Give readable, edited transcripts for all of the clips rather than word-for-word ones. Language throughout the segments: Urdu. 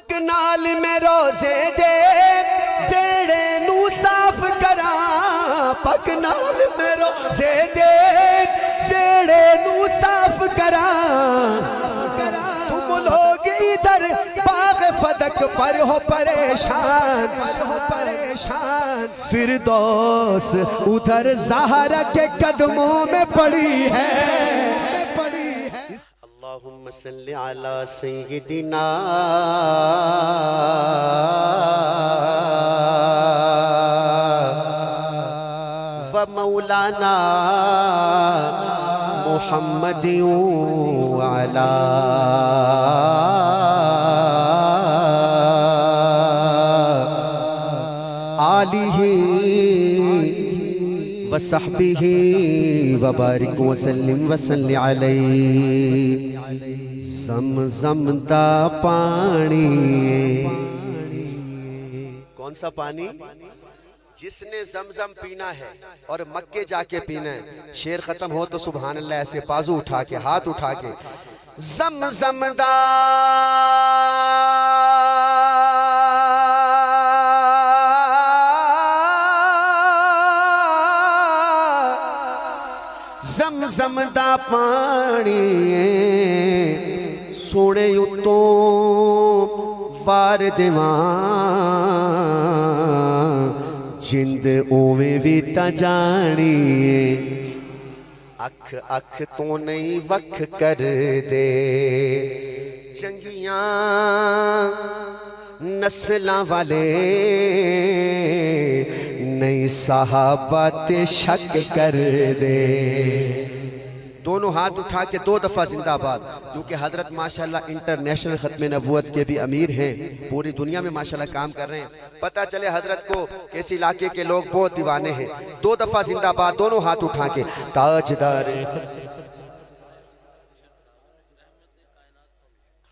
پک نال میں روزے دے بیڑے نو صاف کراں پک نال میں روزے دے بیڑے نو صاف کراں تم لوگ ادھر باغ فدق پر ہو پریشان فردوس ادھر زہرا کے قدموں میں پڑی ہے اللہم صلی علی سیدنا و مولانا محمد وعلی آلہ وصحبہ وبارک وسلم وصلی علیہ زمزم دا پانی کون سا پانی جس نے زمزم پینا ہے اور مکے جا کے پینا ہے شعر ختم ہو تو سبحان اللہ ایسے بازو اٹھا کے ہاتھ اٹھا کے زمزم دا زمزم دا پانی سوڑے اتوں وار دیوان جند اوے بھی تا جانی اکھ اکھ تو نہیں وکھ کر دے چنگیاں نسلاں والے نئی صحابہ تے شک کر دے دونوں ہاتھ اٹھا کے دو دفعہ زندہ آباد کیونکہ حضرت ماشاءاللہ انٹرنیشنل ختم نبوت کے بھی امیر ہیں پوری دنیا میں ماشاءاللہ کام کر رہے ہیں پتہ چلے حضرت کو کسی علاقے کے لوگ بہت دیوانے ہیں دو دفعہ زندہ آباد دونوں ہاتھ اٹھا کے تاجدار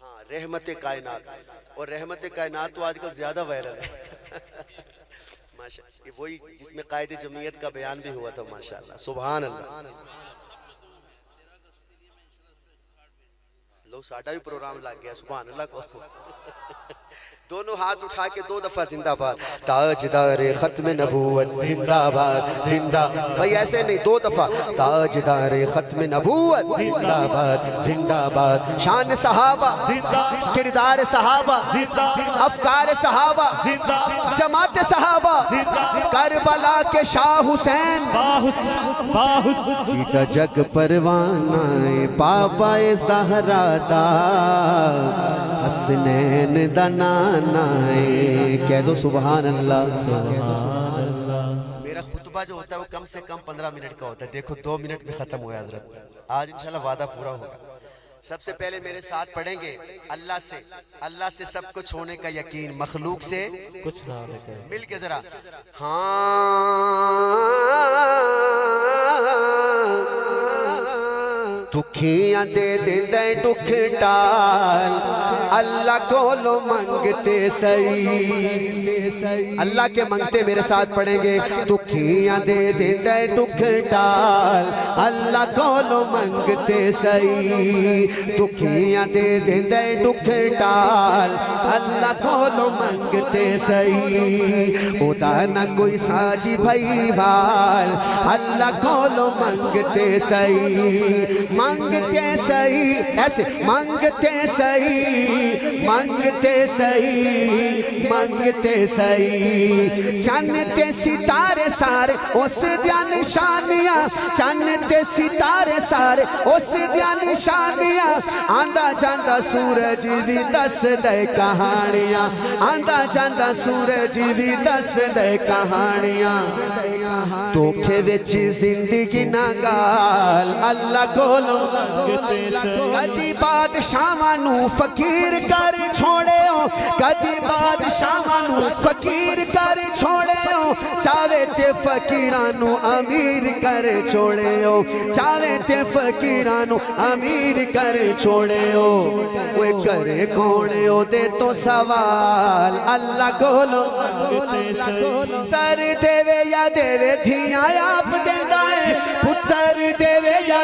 ہاں رحمت کائنات اور رحمت کائنات تو آج کل زیادہ وائرل ہے ماشاءاللہ وہی جس میں قائد جمعیت کا بیان بھی ہوا تھا ماشاءاللہ سبحان اللہ لوگ ساڑھا بھی پروگرام لگ گیا سبحان اللہ کو دونوں ہاتھ اٹھا کے دو دفعہ زندہ آباد تاجدار ختم نبوت زندہ آباد زندہ بھائی ایسے نہیں دو دفعہ تاجدار ختم نبوت زندہ آباد زندہ آباد شان صحابہ کردار صحابہ افکار صحابہ جماعت صحابہ کربلا کے شاہ حسین جیتا جگ پروانہ بابا زہرا دا حسنین دا کہہ دو سبحان اللہ میرا خطبہ جو ہوتا ہے وہ کم سے کم 15 منٹ کا ہوتا ہے دیکھو 2 منٹ میں ختم ہوا حضرت آج انشاءاللہ وعدہ پورا ہوگا سب سے پہلے میرے ساتھ پڑھیں گے اللہ سے سب کچھ ہونے کا یقین مخلوق سے کچھ نہ مل کے ذرا دکھیاں دے دے دکھ ٹال اللہ کو لو منگتے سہی اللہ کے منگتے میرے ساتھ پڑھیں گے دکھیاں دے دے دکھ ٹال اللہ کو لو منگتے سہی دکھیاں دے دے دکھ ٹال اللہ کو لو منگتے سہی ہوتا نہ کوئی ساجی بھائی بھال اللہ کو لو منگتے سہی مانگتے صحیح ایسے مانگتے صحیح مانگتے صحیح مانگتے صحیح چاندتے ستارے سارے اس دیا نشانیاں چاندتے ستارے سارے اس دیا نشانیاں آندہ جاندہ سورج بھی دس دے کہانیاں آندہ جاندہ سورج بھی دس دے کہانیاں دھوکھے وچ زندگی نہ گال اللہ کو کدی بادشاہاں فقیر کر چھوڑے ہو کدی بادشاہاں فقیر کر چھوڑے ہو چاہے تے فقیران امیر کر چھوڑے ہو چاہے تے فقیران امیر کر چھوڑے ہو وہ کرے کونے ہو دے تو سوال اللہ کولو تر دے وے یا دے وے دھیاں آپ دے دائیں پتر دے وے یا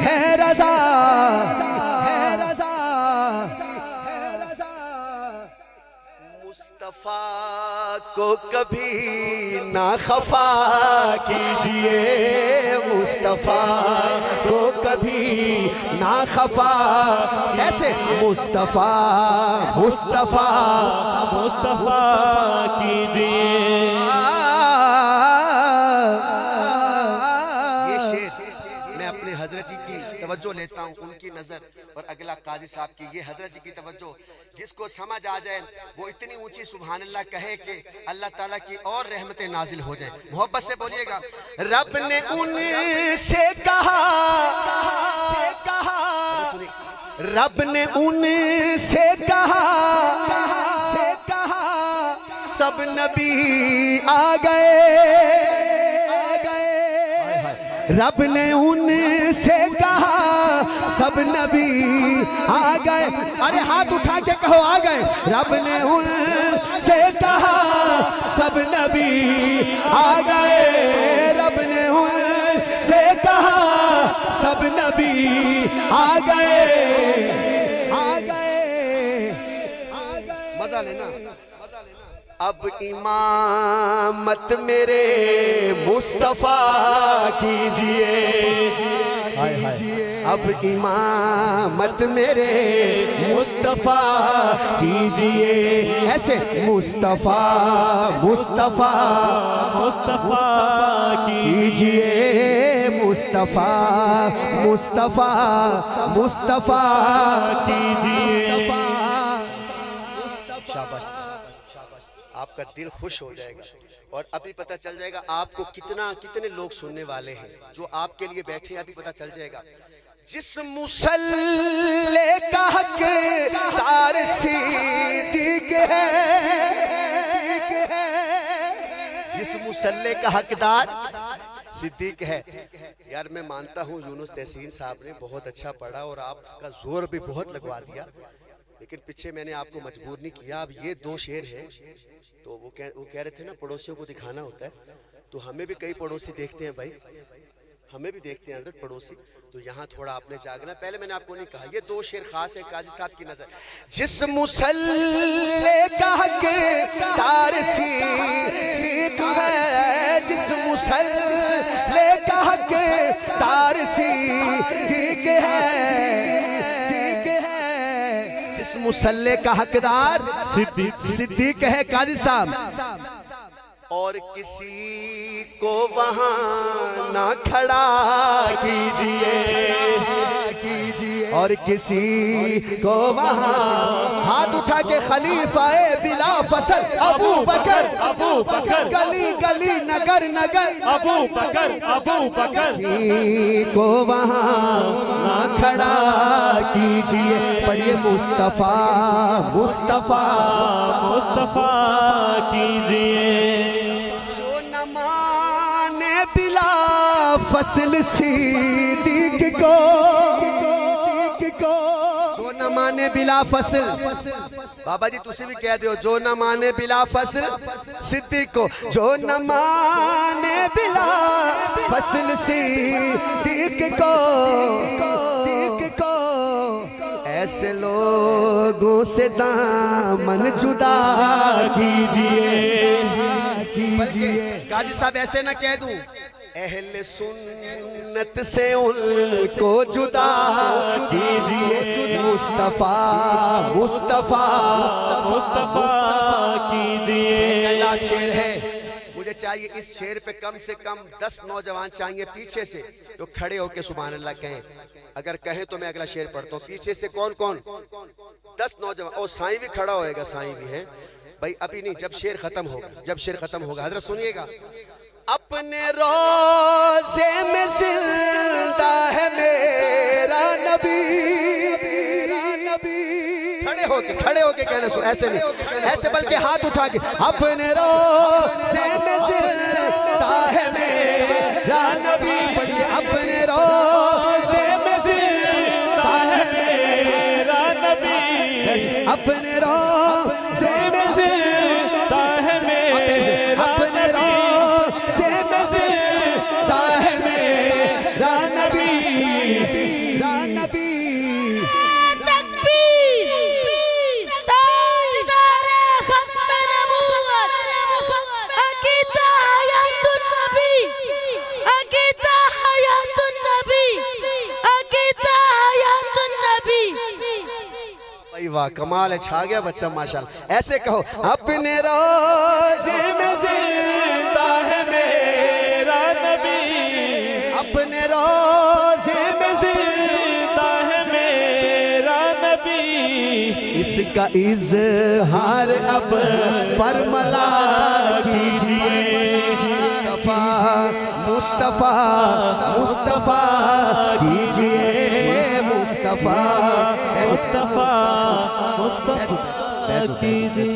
ہے رضا مصطفیٰ کو کبھی نہ خفا کیجئے مصطفیٰ کو کبھی نہ خفا ایسے مصطفیٰ کیجئے حضرت جی کی توجہ لیتا ہوں ان کی نظر اور اگلا قاضی صاحب کی یہ حضرت جی کی توجہ جس کو سمجھ آ جائے وہ اتنی اونچی سبحان اللہ کہے کہ اللہ تعالیٰ کی اور رحمتیں نازل ہو جائیں محبت سے بولیے گا رب نے ان سے کہا رب نے ان سے کہا سب نبی آ گئے رب نے ان سے کہا سب نبی آ گئے ارے ہاتھ اٹھا کے کہو آ گئے رب نے ان سے کہا سب نبی آ گئے رب نے ان سے کہا سب نبی آ گئے مزہ لینا اب امامت میرے مصطفیٰ کیجئے اب امامت میرے مصطفیٰ کیجئے ایسے مصطفیٰ کیجئے مصطفیٰ کیجئے شاباش آپ کا دل خوش ہو جائے گا اور ابھی پتہ چل جائے گا آپ کو کتنے لوگ سننے والے ہیں جو آپ کے لیے بیٹھے ہیں ابھی پتہ چل جائے گا جس مصلی کا حقدار صدیق ہے جس مصلی کا حقدار صدیق ہے یار میں مانتا ہوں یونس تحسین صاحب نے بہت اچھا پڑھا اور آپ اس کا زور بھی بہت لگوا دیا لیکن پیچھے میں نے آپ کو مجبور نہیں کیا اب یہ دو شعر ہیں تو وہ کہہ رہے تھے نا پڑوسیوں کو دکھانا ہوتا ہے تو ہمیں بھی کئی پڑوسی دیکھتے ہیں بھائی ہمیں بھی دیکھتے ہیں حضرت پڑوسی تو یہاں تھوڑا آپ نے جاگنا پہلے میں نے آپ کو نہیں کہا یہ دو شعر خاص ہے قاضی صاحب کی نظر جس مصلی کا حقدار صدیق ہے جس مصلی کا حقدار صدیق ہے جس مصلی کا حقدار صدیق ہے قاضی صاحب اور کسی کو وہاں نہ کھڑا کیجئے اور کسی کو وہاں ہاتھ اٹھا کے خلیفہ بلا فصل ابو بکر گلی گلی نگر نگر ابو بکر کسی کو وہاں نہ کھڑا کیجئے پڑھیے مصطفیٰ کیجئے جو نہ مانے بلا فصل صدیق کو جو نہ مانے بلا فصل بابا جی تسی بھی کہہ دیو جو نہ مانے بلا فصل صدیق کو جو نہ مانے بلا فصل صدیق کو ایسے لوگوں سے دامن جدا کیجئے قاضی صاحب ایسے نہ کہہ دوں اہل سنت سے ان کو جدا کیجئے مصطفیٰ کیجئے اگلا شعر ہے مجھے چاہیے اس شعر پہ کم سے کم 10 نوجوان چاہیے پیچھے سے جو کھڑے ہو کے سبحان اللہ کہیں اگر کہیں تو میں اگلا شعر پڑھتا ہوں پیچھے سے کون 10 نوجوان اور سائیں بھی کھڑا ہوئے گا سائیں بھی ہیں بھائی ابھی نہیں جب شعر ختم ہوگا حضرت سنیے گا اپنے روزے میں زندہ ہے میرا نبی کھڑے ہو کے کہنا سو ایسے نہیں ایسے بلکہ ہاتھ اٹھا کے اپنے روزے میں زندہ ہے میرا نبی پڑھیے اپنے روزے میں زندہ ہے میرا نبی اپنے روزے میں زندہ ہے میرا اپنے روزے میں زندہ ہے میرا نبی واہ کمال ہے چھا گیا بچہ ماشاءاللہ ایسے کہو اپنے روزے میں زندہ ہے میرا نبی اپنے روزے میں زندہ ہے میرا نبی اس کا اظہار اب برملا کیجئے مصطفیٰ مصطفیٰ مصطفیٰ کیجئے مصطفیٰ مصطفیٰ کیجئے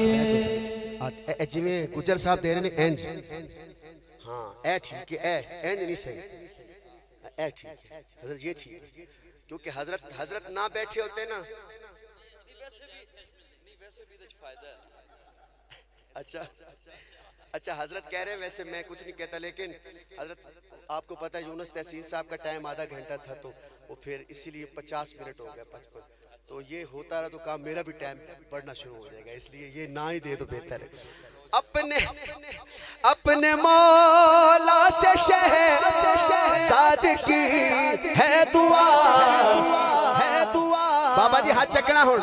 جی میں گجر صاحب دے رہے ہیں اینج ہاں اے ٹھیک ہے اے اینج نہیں صحیح اے ٹھیک ہے حضرت یہ ٹھیک ہے کیونکہ حضرت نہ بیٹھے ہوتے نا اچھا حضرت کہہ رہے ہیں ویسے میں کچھ نہیں کہتا لیکن حضرت آپ کو پتہ ہے یونس تحسین صاحب کا ٹائم آدھا گھنٹہ تھا تو وہ پھر اسی لیے 50 منٹ ہو گیا 55 تو یہ ہوتا رہا تو کام میرا بھی ٹائم بڑھنا شروع ہو جائے گا اس لیے یہ نہ ہی دے تو بہتر ہے اپنے مولا سے شہزاد کی ہے دعا بابا جی ہاتھ چکنا ہو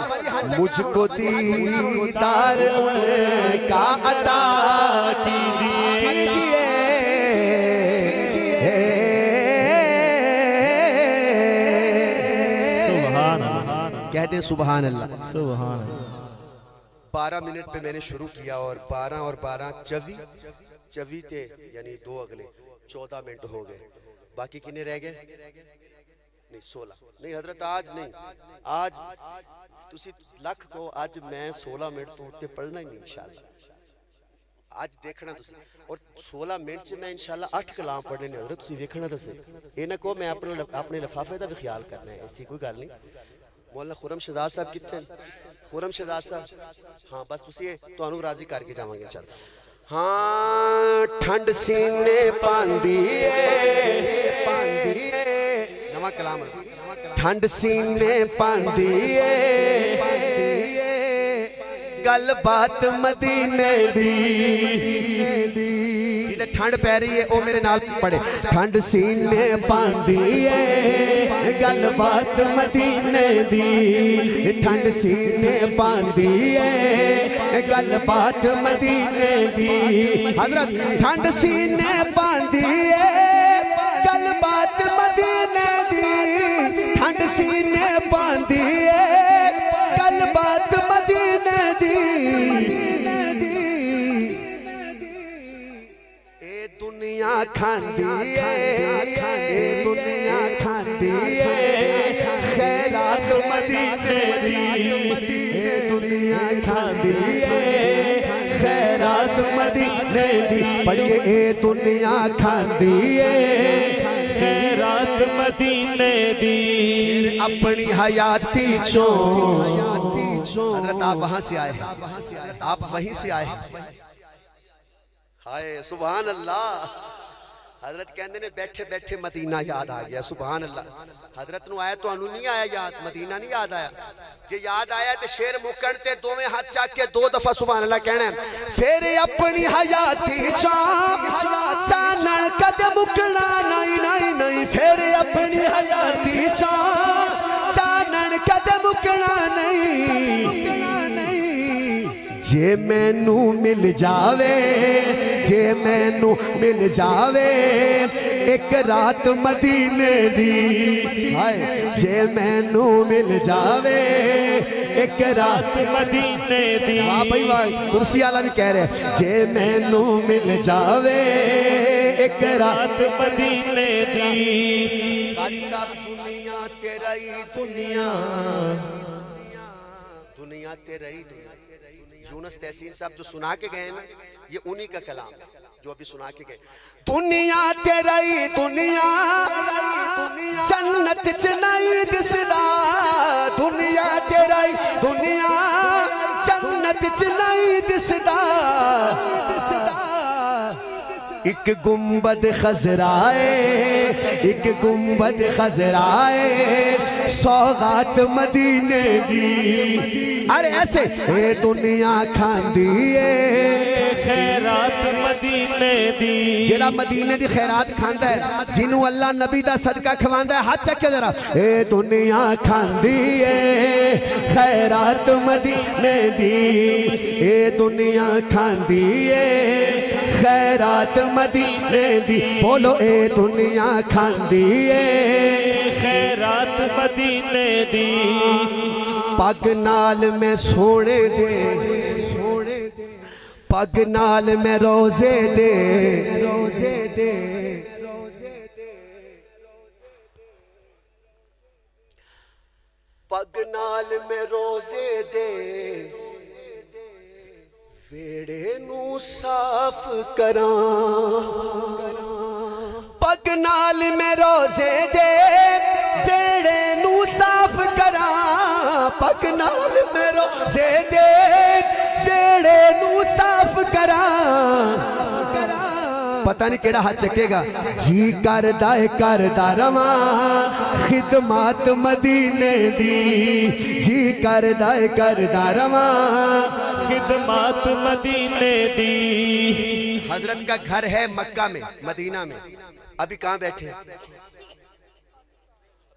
مجھ کو دیدار ان کا عطا کیجئے کہتے ہیں سبحان اللہ سبحان اللہ 12 منٹ پہ میں نے شروع کیا اور 12 اور 12 24 تھے یعنی 2 اگلے 14 منٹ ہو گئے باقی کنے رہ گئے نہیں 16 نہیں حضرت آج نہیں آج تسی لکھ کو آج میں 16 منٹ تو اٹھتے پڑھنا ہی نہیں انشاءاللہ آج دیکھنا تسی اور 16 منٹ سے میں انشاءاللہ 8 کلام پڑھنے نہیں حضرت تسی دیکھنا تسی یہ نہ کو میں اپنے لفافے دا بھی خیال کرنا ہے ایسی کوئی گل نہیں مولانا خرم شہزاد صاحب کتنے خرم شہزاد صاحب ہاں بس تسی تو انو راضی کر کے جاؤں گے انشاءاللہ ہاں ٹھنڈ سینے پاندی نواں کلام ٹھنڈ سینے پاندی گل بات مدینے دی جیدے ٹھنڈ پہ رہی ہے او میرے نال پڑھے ٹھنڈ سینے پاندی گل بات مدینے دی ٹھنڈ سینے پاندی گل بات مدینے دی حضرت ٹھنڈ سینے پاندی گل بات مدینے دی ٹھنڈ سینے پاندی گل بات مدینے دی اے دنیا کھاندی اے دنیا کھاندی خیرات مدینے دی اے دنیا کھاندی خیرات مدینے دی پڑھئے اے دنیا کھاندی خیرات مدینے دی اپنی حیاتی چون حضرت آپ وہاں سے آئے آپ وہیں سے آئے ہائے سبحان اللہ حضرت کہندے نے بیٹھے بیٹھے مدینہ یاد آ گیا سبحان اللہ حضرت نو آیا تو انو نہیں آیا یاد مدینہ نہیں یاد آیا جے یاد آیا تے شیر مکڑتے دو میں ہاتھ چاک کے 2 دفعہ سبحان اللہ کہنا ہے پھر اپنی حیاتی چانن کد مکنا نہیں پھر اپنی حیاتی چانن کد مکنا نہیں جے مینو مل جاوے ایک رات مدینے دی جے مینو مل جاوے ایک رات مدینے دی واہ بھائی واہ کرسی والا بھی کہہ رہے جے مینو مل جاوے ایک رات مدینے دی قاری صاحب دنیا تیرائی دنیا تیرائی یونس تحسین صاحب جو سنا کے گئے نا یہ انہی کا کلام جو ابھی سنا کے گئے دنیا تیرائی دنیا جنت چنائی دسدا دنیا تیرائی دنیا جنت چنائی دسدا ایک گنبد خضرائے سوغات مدینے دی ارے ایسے اے دنیا کھاندی خیرات مدینے مدینے دی جڑا مدینے دی خیرات کھاندا ہے جنوں اللہ نبی دا صدقہ کھواندا ہے ہاتھ چک کے ذرا اے دنیا کھاندی اے خیرات مدینے دی اے دنیا کھاندی اے خیرات مدینے دی بولو اے دنیا کھاندی اے خیرات مدینے دی پگ نال میں سونے دے پگ نال میں روزے دے پگ نال میں روزے دے ویڑے نو صاف کراں پگ نال میں روزے دے ویڑے نو صاف کراں پگ نال میں روزے دے ویڑے نو صاف کراں پتہ نہیں کیڑا ہاتھ چکے گا جی کردہ رواں خدمات مدینے دی جی کردہ رواں خدمات مدینے دی حضرت کا گھر ہے مکہ میں مدینہ میں ابھی کہاں بیٹھے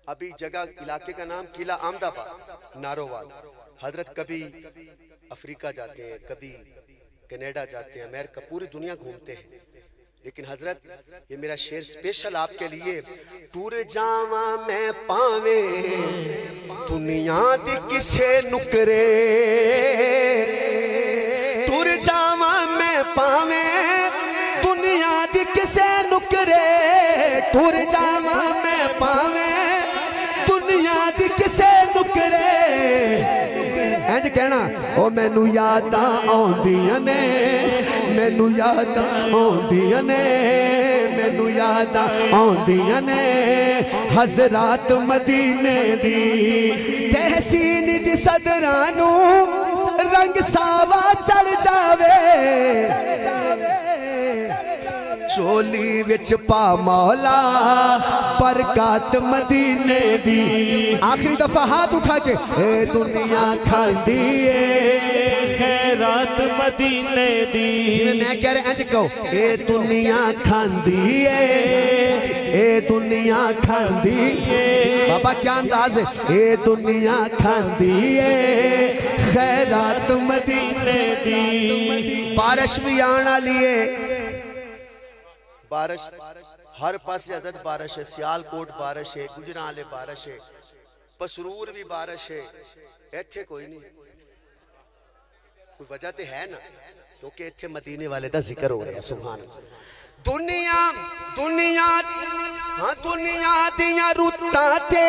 ابھی جگہ علاقے کا نام قلعہ احمد آباد نارووال حضرت کبھی افریقہ جاتے ہیں کبھی کینیڈا جاتے ہیں امریکہ پوری دنیا گھومتے ہیں لیکن حضرت یہ میرا شعر سپیشل آپ کے لیے ٹور جاواں میں پاویں دنیا دی کسے نکرے ٹور جاواں میں پاویں دنیا دی کسے نکرے ٹور جاواں میں پاویں دنیا دی کسے نکرے اینج کہنا او مینوں یاداں آوندیاں نے مینوں یاداں آوندیاں نے مینوں یاداں آوندیاں نے حضرات مدینے دی تحسین دی صدراں نوں رنگ ساوا چڑھ جاوے چولی وچ پا مولا برکات مدینے دی آخری دفعہ ہاتھ اٹھا کے اے دنیا کھاندی اے خیرات مدینے دی جی میں کہہ رہے ہیں کہو اے دنیا کھاندی اے دنیا کھاندی بابا کیا انداز ہے اے دنیا کھاندی اے خیرات مدینے دی بارش بھی آنا لیے بارش ہر پاس حضرت بارش ہے سیال کوٹ بارش ہے گجرالے بارش ہے پسرور بھی بارش ہے ایتھے کوئی نہیں کوئی وجہ تے ہے نا کیونکہ ایتھے مدینے والے دا ذکر ہو رہا ہے سبحان دنیا دیاں رُتاں تے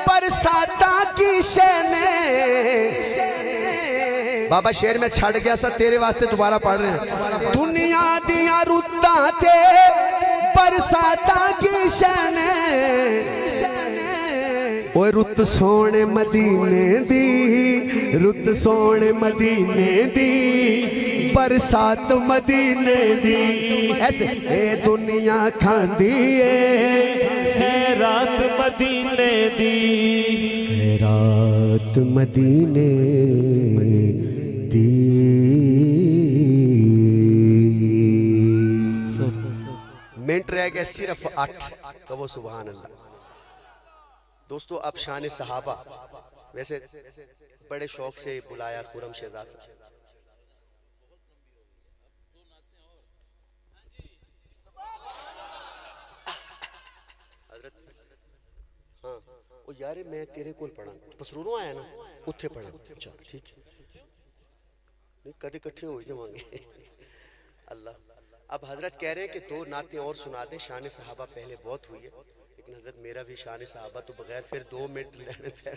برساتاں کی شینے بابا شعر میں چھڑ گیا سا تیرے واسطے دوبارہ پڑھ رہے ہیں دنیا دیاں رُتاں تے برساتاں کی شینے اوے رُت سونے مدینے دی رُت سونے مدینے دی برسات مدینے دی ایسے اے دنیا کھاندی اے خیرات مدینے دی خیرات مدینے دی منٹ رہ گئے صرف 8 کہو سبحان اللہ دوستو اب شان صحابہ ویسے بڑے شوق سے بلایا خرم شہزاد صاحب ہاں وہ یارے میں تیرے کول پڑھا پسروروں آیا نا اتھے پڑھا اچھا ٹھیک نہیں کدے کٹھے ہوئی جماں گے اللہ اب حضرت کہہ رہے ہیں کہ 2 نعتیں اور سنا دیں شان صحابہ پہلے بہت ہوئی ہے لیکن حضرت میرا بھی شان صحابہ تو بغیر پھر 2 منٹ لینے تھے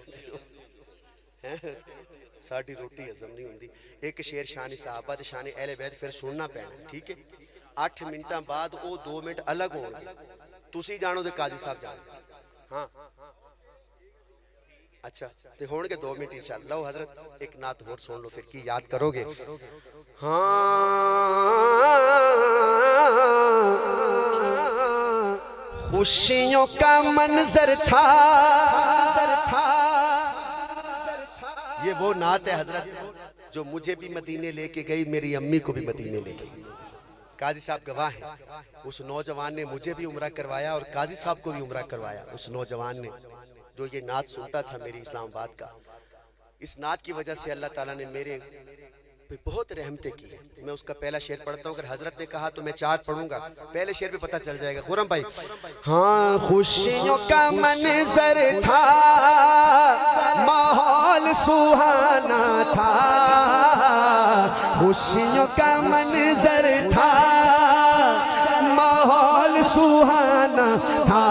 ساڑھی روٹی ہضم نہیں ہوندی ایک شعر شان صحابہ تے شان اہل بیت پھر سننا پینا ٹھیک ہے 8 منٹاں بعد وہ 2 منٹ الگ ہوں تسی جانو دے قاضی صاحب جانو ہاں اچھا تے ہون کے 2 منٹ انشاءاللہ لو حضرت ایک نعت اور سن لو پھر کی یاد کرو گے خوشیوں کا منظر تھا یہ وہ نعت ہے حضرت جو مجھے بھی مدینے لے کے گئی میری امی کو بھی مدینے لے گئی قاضی صاحب گواہ ہیں، اس نوجوان نے مجھے بھی عمرہ کروایا اور قاضی صاحب کو بھی عمرہ کروایا، اس نوجوان نے جو یہ نعت سنتا تھا میری اسلام آباد کا. اس نعت کی وجہ سے اللہ تعالیٰ نے میرے پہ بہت رحمتیں کی. میں اس کا پہلا شعر پڑھتا ہوں، اگر حضرت نے کہا تو میں 4 پڑھوں گا، پہلے شعر پہ پتہ چل جائے گا. خرم بھائی، ہاں خوشیوں کا منظر تھا، ماحول سہانا تھا، خوشیوں کا منظر تھا، ماحول سہانا تھا،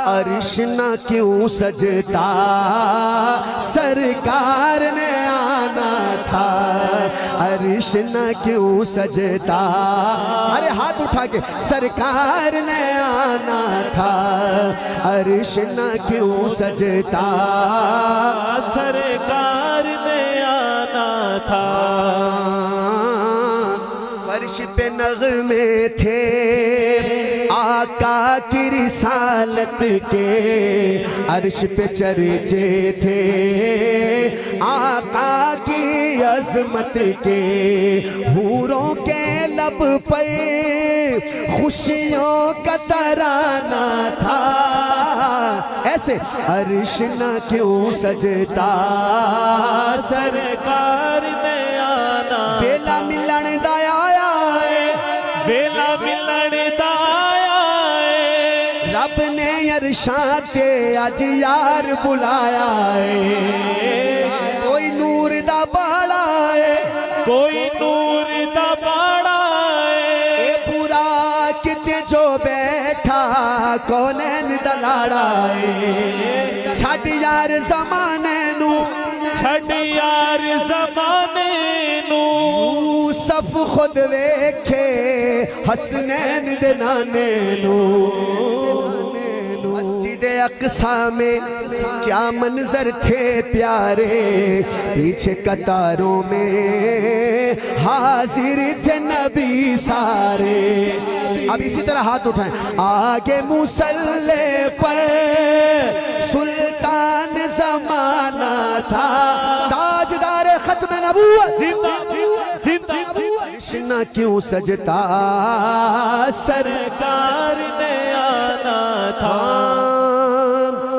عرش نہ کیوں سجتا سرکار نے آنا تھا، عرش نہ کیوں سجتا، ارے ہاتھ اٹھا کے، سرکار نے آنا تھا، عرش نہ کیوں سجتا سرکار نے آنا تھا. فرش پہ نغمے تھے آقا کی رسالت کے، عرش پہ چرچے تھے آقا کی عظمت کے، حوروں کے لب پر خوشیوں کا ترانہ تھا، ایسے عرش نہ کیوں سجتا سرکار نے آنا. بیلا ملن دا آیا ہے، بیلا ملن دا آیا ہے، رب نے عرشاں تے اج یار بلایا ہے، کوئی نور دا باڑا ہے، کوئی نور دا باڑا ہے، اے پورا کتے جو بیٹھا کونین دا لاڑا ہے، چھٹ یار زمانے نو، چھٹ یار زمانے نو، یوسف خود ویکھے حسنین دے نانے نو، مسجد اقصیٰ میں کیا منظر تھے پیارے، پیچھے قطاروں میں حاضر تھے نبی سارے. اب اسی طرح ہاتھ اٹھائیں، آگے مصلی پر سلطان زمانہ تھا، تاجدار ختم نبوت، عرش نہ کیوں سجتا سرکار نے آنا تھا.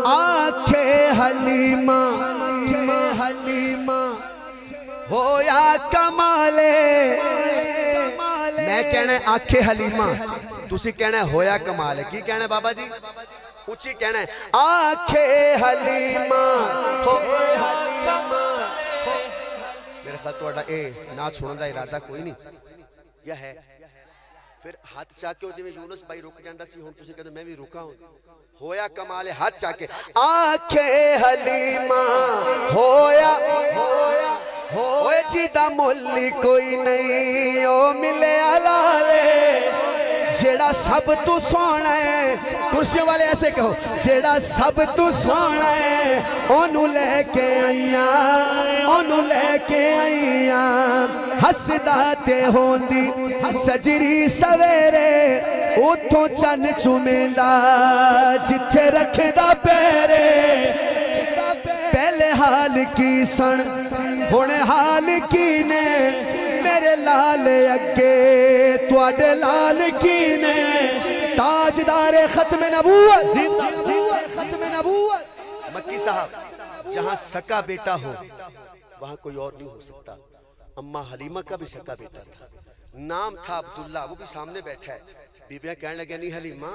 آنکھیں حلیمہ ہویا کمالے، میں کہنا ہے آنکھیں حلیمہ، تسی کہنا ہے ہویا کمالے. کی کہنا ہے بابا جی؟ اچھی کہنا ہے آنکھیں حلیمہ ہویا کمالے. میرے خیال توڑا اے نات سنن دا ارادہ کوئی نہیں یا ہے؟ پھر ہاتھ چاہ کے جو یونس بھائی رک جاندا سی، ہن تسی کہتے میں بھی رکا ہوں. ہویا کمال ہاتھ چاہ کے، آنکھیں حلیمہ ہویا ہوئے جیدہ ملی کوئی نہیں، او ملے علالے جیڑا سب تو سونا ہے. کرسیوں والے ایسے کہو، جیڑا سب تو سونا ہے اونو لے کے آئیاں، اونو لے کے آئیاں، ہسدا تے ہوندی سجری سویرے، اتھوں چن چومیندہ جتھے رکھدا پیرے. پہلے حال کی سن ہونے حال کی نے، میرے لال اگے تواڈے لال کی نے، تاجدار ختم نبوت، ختم نبوت. مکی صاحب، جہاں سکا بیٹا ہو وہاں کوئی اور نہیں ہو سکتا. اماں حلیمہ کا بھی سکا بیٹا تھا، نام تھا عبداللہ، وہ بھی سامنے بیٹھا ہے. بیبیاں کہنے لگے نہیں حلیمہ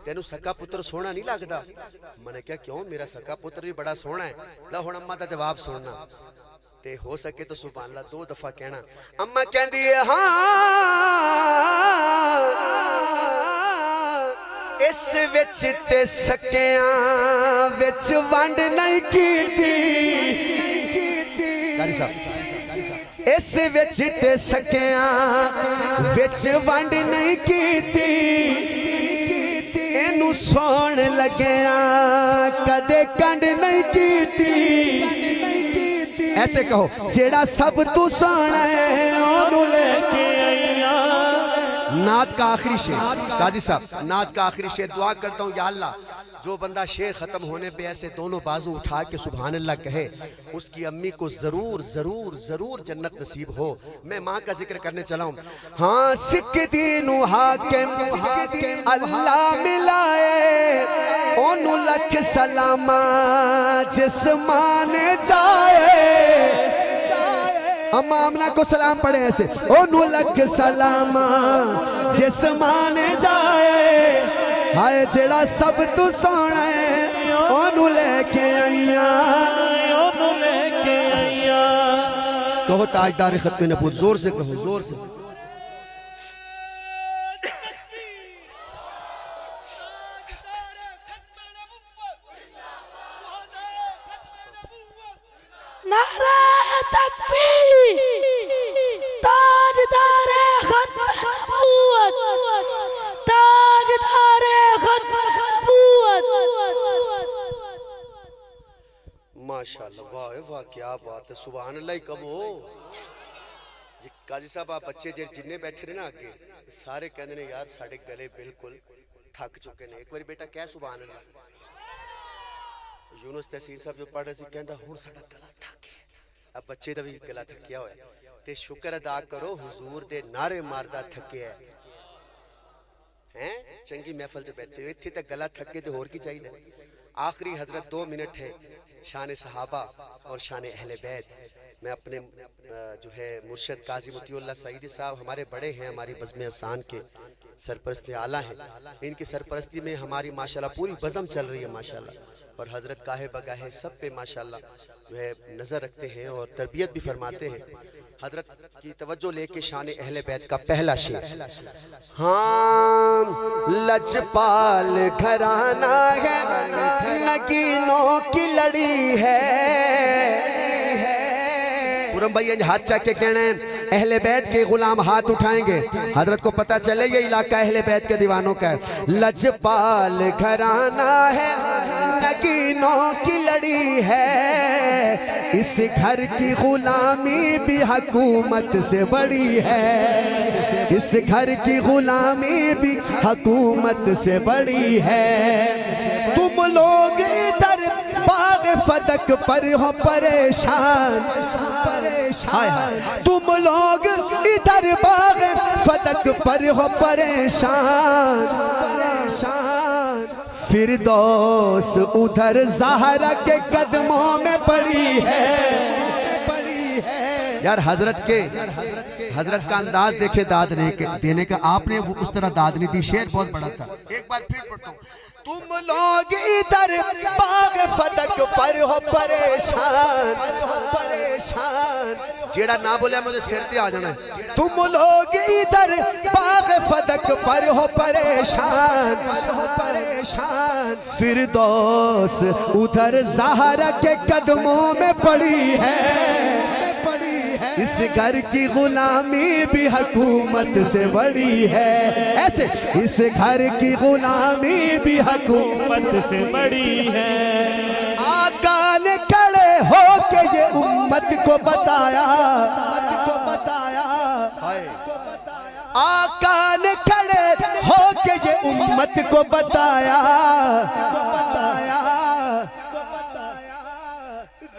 تینو سکا پتر سونا نہیں لگدا. میں نے کہا کیوں، میرا سکا پتر بھی بڑا سونا ہے. لو ہن اماں دا جواب سننا تے ہو سکے تو سبحان اللہ 2 دفعہ کہنا. اماں کہندی ہے ہاں اس وچ تے سکیاں وچ ونڈ نہیں کیتی، قاری صاحب اس وچ تے سکیاں وچ ونڈ نہیں کیتی، اینو سون لگیاں کدے کنڈ نہیں کیتی. ایسے کہو، جیڑا سب تو سونا ہے اونو لے کے آئیاں. نعت کا آخری شعر، قاضی صاحب نعت کا آخری شعر، دعا کرتا ہوں یا اللہ جو بندہ شعر ختم ہونے پہ ایسے دونوں بازو اٹھا کے سبحان اللہ کہے اس کی امی کو ضرور ضرور ضرور جنت نصیب ہو. میں ماں کا ذکر کرنے چلا ہوں. ہاں سکھ دینو حاکم اللہ ملائے اونو لکھ سلامہ جسمان جائے. امامنا کو سلام پڑھے ایسے اونو لکھ سلامہ جسمان جائے. ہائے جڑا سب تو سونا ہے اونو لے کے آئیاں اونو لے کے آئیاں. کہو تاجدار ختم نبوت زور سے کہو زور سے. نعرہ تکبیر تاجدار ختم نبوت تاجدار ختم نبوت. ماشاءاللہ واہ واہ کیا بات ہے سبحان اللہ. کب ہو یہ قاضی صاحب آپ بچے جننے بیٹھے رہے نا آگے سارے کہنے نے یار ساڑھے گلے بالکل تھک چکے نے. ایک باری بیٹا کہہ سبحان اللہ. یونس تحصیل صاحب جو پڑھ رہے تھی کہندہ ہون ساڑھا گلہ تھکے. اب بچے دا بھی گلہ تھکیا ہوئے تے شکر ادا کرو حضور دے نعرے ماردہ تھکے ہیں. چنگی محفل سے بیٹھے ہوئے تھی تے گلہ تھکے تے ہور کی چاہیے دے. آخری حضرت 2 منٹ ہے شان صحابہ اور شان اہل بیت. میں اپنے جو ہے مرشد قاضی مطیع اللہ سعیدی صاحب ہمارے بڑے ہیں ہماری بزم احسان کے سرپرست اعلیٰ ہیں. ان کی سرپرستی میں ہماری ماشاءاللہ پوری بزم چل رہی ہے ماشاءاللہ. اور حضرت گاہے بگاہے سب پہ ماشاءاللہ جو ہے نظر رکھتے ہیں اور تربیت بھی فرماتے ہیں. حضرت کی توجہ لے کے شان اہل بیت کا پہلا شعر. ہاں لجپال گھرانہ ہے نگینوں کی لڑی ہے. پورم بھائی ہاتھ چاک کے کہنا ہے اہل بیت کے غلام ہاتھ اٹھائیں گے حضرت کو پتہ چلے یہ علاقہ اہل بیت کے دیوانوں کا ہے. لجپال گھرانہ ہے نگینوں کی لڑی ہے اس گھر کی غلامی بھی حکومت سے بڑی ہے. اس گھر کی غلامی بھی حکومت سے بڑی ہے. تم لوگ ادھر باغ فدق پر ہو پریشان. تم لوگ ادھر باغ فدق پر ہو پریشان. فردوس ادھر زہرا کے قدموں میں پڑی ہے. یار حضرت کا انداز دیکھے داد دینے کا. آپ نے وہ اس طرح داد نہیں دی. شعر بہت بڑا تھا. ایک بار پھر پڑھتا ہوں. تم لوگ ادھر باغ فدق پر ہو پریشان. جیڑا نہ بولے مجھے سرتے آ جانا ہے. تم لوگ ادھر باغ فدق پر ہو پریشان. فردوس ادھر زہرا کے قدموں میں پڑی ہے. اس گھر کی غلامی بھی حکومت سے بڑی ہے. ایسے اس گھر کی غلامی بھی حکومت سے بڑی ہے. آقا نے کھڑے ہو کے یہ امت کو بتایا. آقا نے کھڑے ہو کے یہ امت کو بتایا.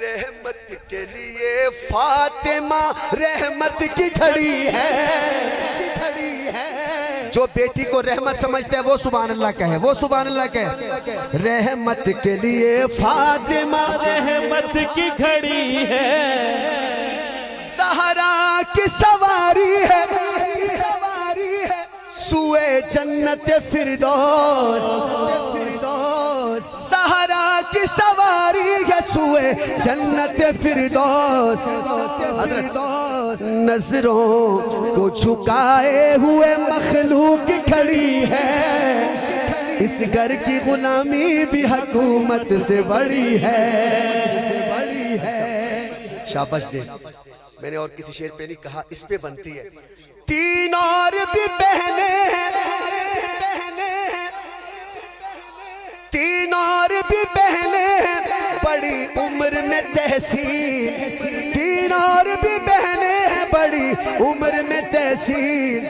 رحمت کے لیے فاطمہ رحمت کی گھڑی ہے. جو بیٹی کو رحمت سمجھتے ہیں وہ سبحان اللہ کہے. وہ سبحان اللہ کہے. رحمت کے لیے فاطمہ رحمت کی گھڑی ہے. سہرا کی سواری ہے سوئے جنت فردوس. سہرا کی سواری ہے سوئے جنت فردوس. نظروں کو جھکائے ہوئے مخلوق کھڑی ہے. اس گھر کی غلامی بھی حکومت سے بڑی ہے. شاباش دے. میں نے اور کسی شعر پہ نہیں کہا اس پہ بنتی ہے. تین اور بھی بہنیں تین اور بھی بہنیں بڑی عمر میں تحصیل. تین اور بھی بہنیں بڑی عمر میں تحصیل.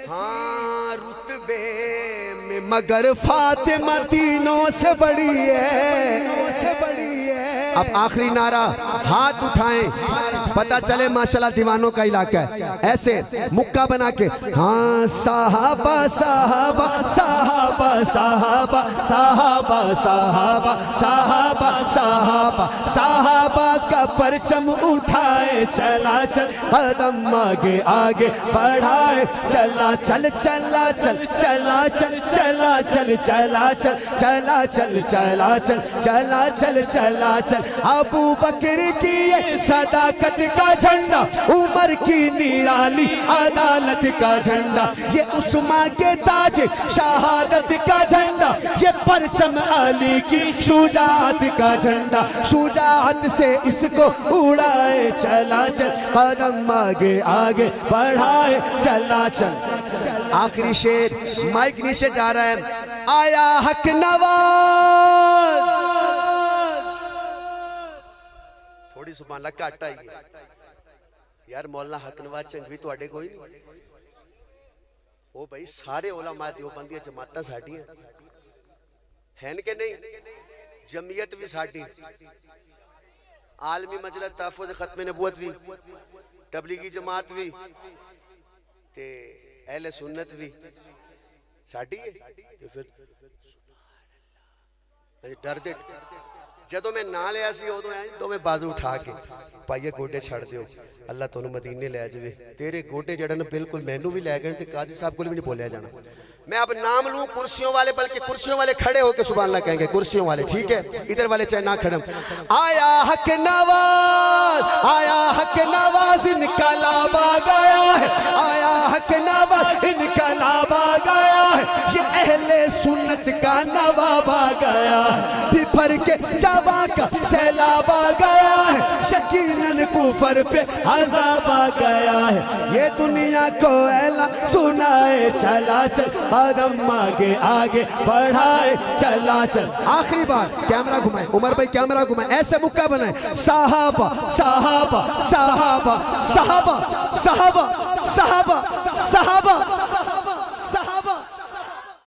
ہاں رتبے میں مگر فاطمہ تینوں سے بڑی ہے. اب آخری نعرہ ہاتھ اٹھائیں پتہ چلے ماشاءاللہ دیوانوں کا علاقہ ہے. ایسے مکہ بنا کے ہاں صحابہ صحابہ صحابہ صحابہ صحابہ صحابہ صحابہ صحابہ صحابہ کا پرچم اٹھائے چلا چل قدم آگے آگے بڑھائے چلا چل چلا چل چلا چل چلا چل چلا چل چلا چل چلا چل چلا چل چلا چل. ابو بکر کی یہ صداقت کا جھنڈا عمر کی نرالی عدالت کا جھنڈا یہ عثمان کے تاج شہادت کا جھنڈا یہ پرچم علی کی شجاعت کا جھنڈا شجاعت سے اس کو اڑائے چلا چل قدم آگے آگے بڑھائے چلا چل. آخری شعر مائک نیچے جا رہا ہے. آیا حق نواز تھوڑی سبحان اللہ کٹ آئی یار مولانا حق نواز چنگوی تو اڈے کوئی نہیں وہ بھائی سارے علماء دیوبندی جماعتاں ساڈی ہیں کہ نہیں جمعیت بھی ساڈی عالمی مجلس تحفظ ختم نبوت بھی تبلیغی جماعت بھی تے اہل سنت بھی ساڈی ہے. پھر ڈر دے جدوں میں نہ لیا سی ادوں دو میں بازو اٹھا کے پائیے گوڈے چھڑ دیو اللہ تانوں مدینے لے جاوے تیرے گوڈے جڑن بالکل مینوں بھی لے گئے تے قاضی صاحب کو بھی نہیں بولیا جانا. میں اب نام لوں کرسیوں والے بلکہ کرسیوں والے کھڑے ہو کے سبحان اللہ کہیں گے کرسیوں والے ٹھیک ہے ادھر والے چاہے نہ کھڑے. آیا حق نواز آیا حق نواز انقلاب آ گیا ہے آیا حق نواز انقلاب آ گیا ہے یہ اہل سنت کا نواب آ گیا ہے بھر کے جوان کا سیلاب آ گیا ہے یقیناً کفر پہ عذاب آ گیا ہے یہ دنیا کو اعلان سنائے چلا چل قدم آگے آگے بڑھائے چلا چل. آخری بار کیمرہ گھمائیں عمر بھائی کیمرہ گھمائیں ایسے مکہ بنائیں صحابہ صحابہ صحابہ صحابہ صحابہ صحابہ صحابہ